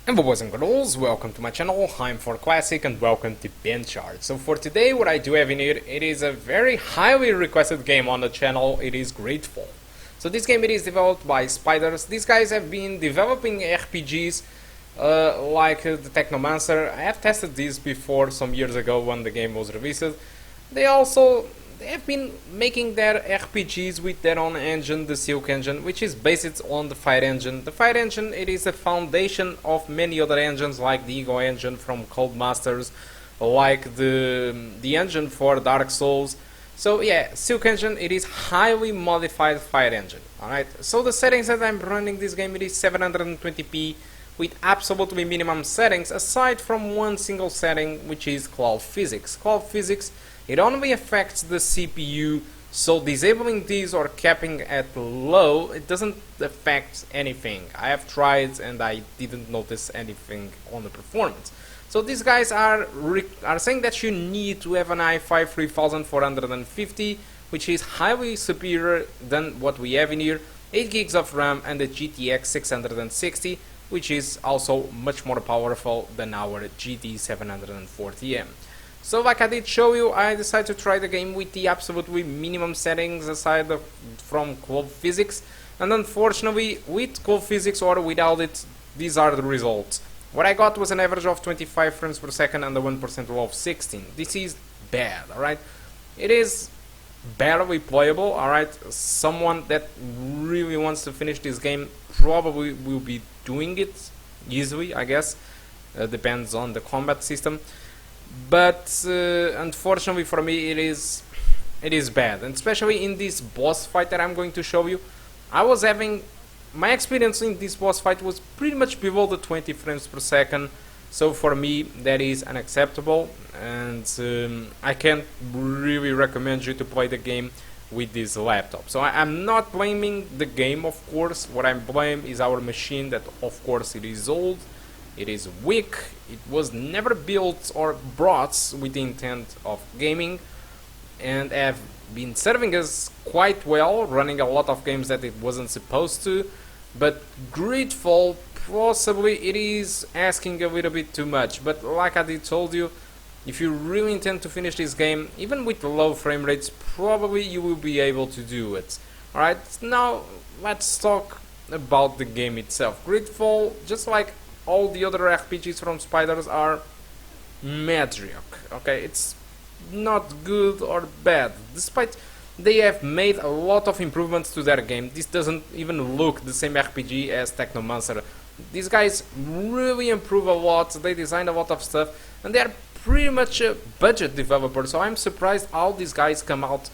And boys and girls, welcome to my channel. I'm ForClassic and welcome to BenchART. So for today, what I do have in here, it is a very highly requested game on the channel. It is GreedFall. So this game, it is developed by Spiders. These guys have been developing RPGs like the Technomancer. I have tested these before some years ago when the game was released. They have been making their RPGs with their own engine, the Silk engine, which is based on the Fire engine. The Fire engine, it is the foundation of many other engines like the Ego engine from Codemasters, like the engine for Dark Souls. So yeah, Silk engine, it is highly modified Fire engine. Alright, so the settings that I'm running this game, it is 720p with absolutely minimum settings, aside from one single setting, which is Cloud Physics. Cloud Physics, it only affects the CPU, so disabling these or capping at low, it doesn't affect anything. I have tried and I didn't notice anything on the performance. So these guys are saying that you need to have an i5 3450, which is highly superior than what we have in here, 8 gigs of RAM and the GTX 660, which is also much more powerful than our GT 740M. So like I did show you, I decided to try the game with the absolutely minimum settings aside from Cloud Physics, and unfortunately with Cloud Physics or without it, these are the results. What I got was an average of 25 frames per second and a 1% of 16. This is bad, alright? It is barely playable, alright? Someone that really wants to finish this game probably will be doing it easily, I guess. Depends on the combat system. But unfortunately for me, it is bad, and especially in this boss fight that I'm going to show you. I was having my experience in this boss fight was pretty much below the 20 frames per second, so for me that is unacceptable, and I can't really recommend you to play the game with this laptop. So I'm not blaming the game, of course. What I'm blaming is our machine, that of course it is old. It is weak, it was never built or brought with the intent of gaming, and have been serving us quite well, running a lot of games that it wasn't supposed to. But GreedFall, possibly it is asking a little bit too much, but like I did told you, if you really intend to finish this game, even with low frame rates, probably you will be able to do it. Alright, now let's talk about the game itself. GreedFall, just like all the other RPGs from Spiders, are mediocre. Okay, it's not good or bad. Despite they have made a lot of improvements to their game, this doesn't even look the same RPG as Technomancer. These guys really improve a lot. They design a lot of stuff, and they are pretty much a budget developer. So I'm surprised how these guys come out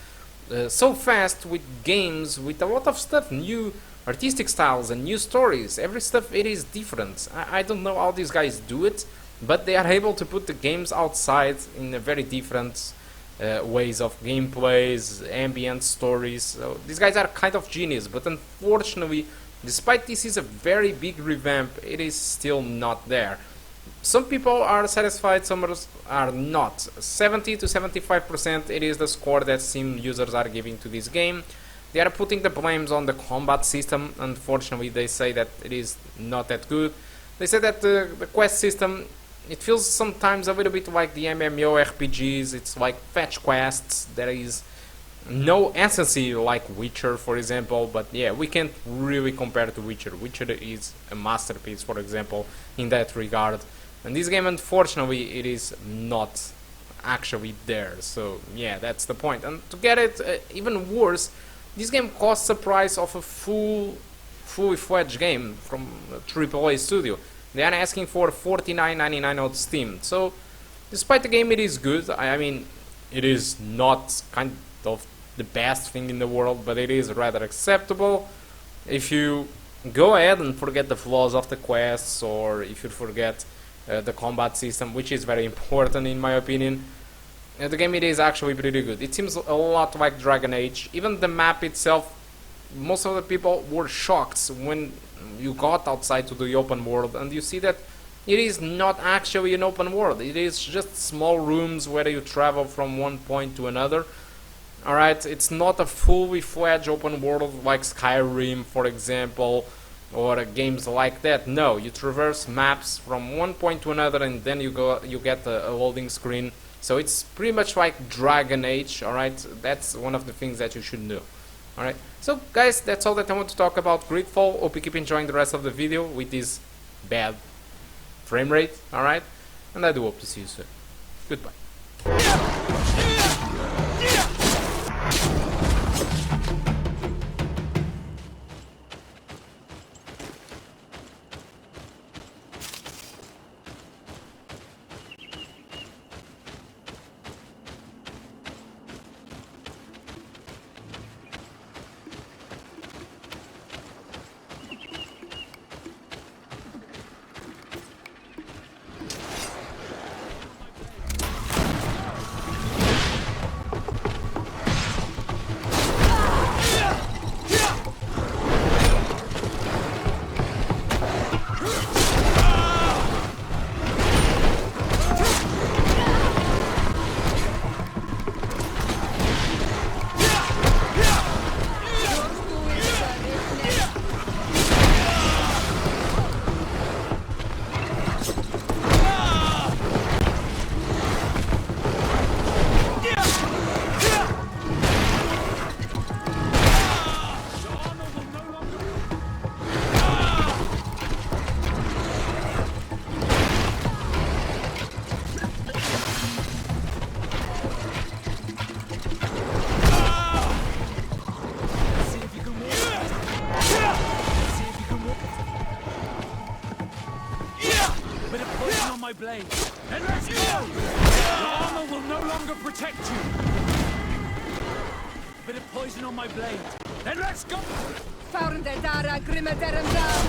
so fast with games with a lot of stuff, new artistic styles and new stories. Every stuff, it is different. I don't know how these guys do it, but they are able to put the games outside in a very different ways of gameplays, ambient stories. So these guys are kind of genius, but unfortunately, despite this is a very big revamp, it is still not there. Some people are satisfied, some others are not. 70 to 75% it is the score that Steam users are giving to this game. They are putting the blames on the combat system. Unfortunately, they say that it is not that good. They say that the quest system, it feels sometimes a little bit like the MMO RPGs. It's like fetch quests. There is no essence like Witcher, for example. But yeah, we can't really compare to Witcher. Witcher is a masterpiece, for example, in that regard. And this game, unfortunately, it is not actually there. So yeah, that's the point. And to get it even worse, this game costs the price of a fully fledged game from a AAA studio. They are asking for $49.99 on Steam. So, despite the game it is good, I mean, it is not kind of the best thing in the world, but it is rather acceptable. If you go ahead and forget the flaws of the quests, or if you forget the combat system, which is very important in my opinion, the game, it is actually pretty good. It seems a lot like Dragon Age. Even the map itself, most of the people were shocked when you got outside to the open world and you see that it is not actually an open world. It is just small rooms where you travel from one point to another. Alright, it's not a fully fledged open world like Skyrim, for example, or games like that. No, you traverse maps from one point to another, and then you get a loading screen. So it's pretty much like Dragon Age. All right, that's one of the things that you should know. All right, so guys, that's all that I want to talk about GreedFall. Hope you keep enjoying the rest of the video with this bad frame rate. All right, and I do hope to see you soon. Goodbye. Blade. Then let's go! Your armor will no longer protect you. A bit of poison on my blade. Then let's go! Found the Dara Grimmederum down.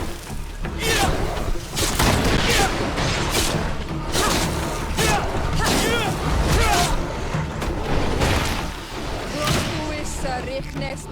Who is Richnest?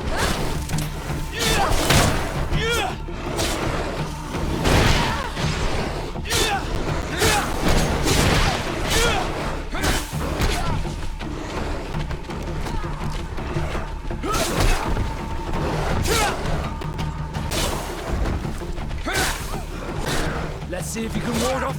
Let's see if you can ward off.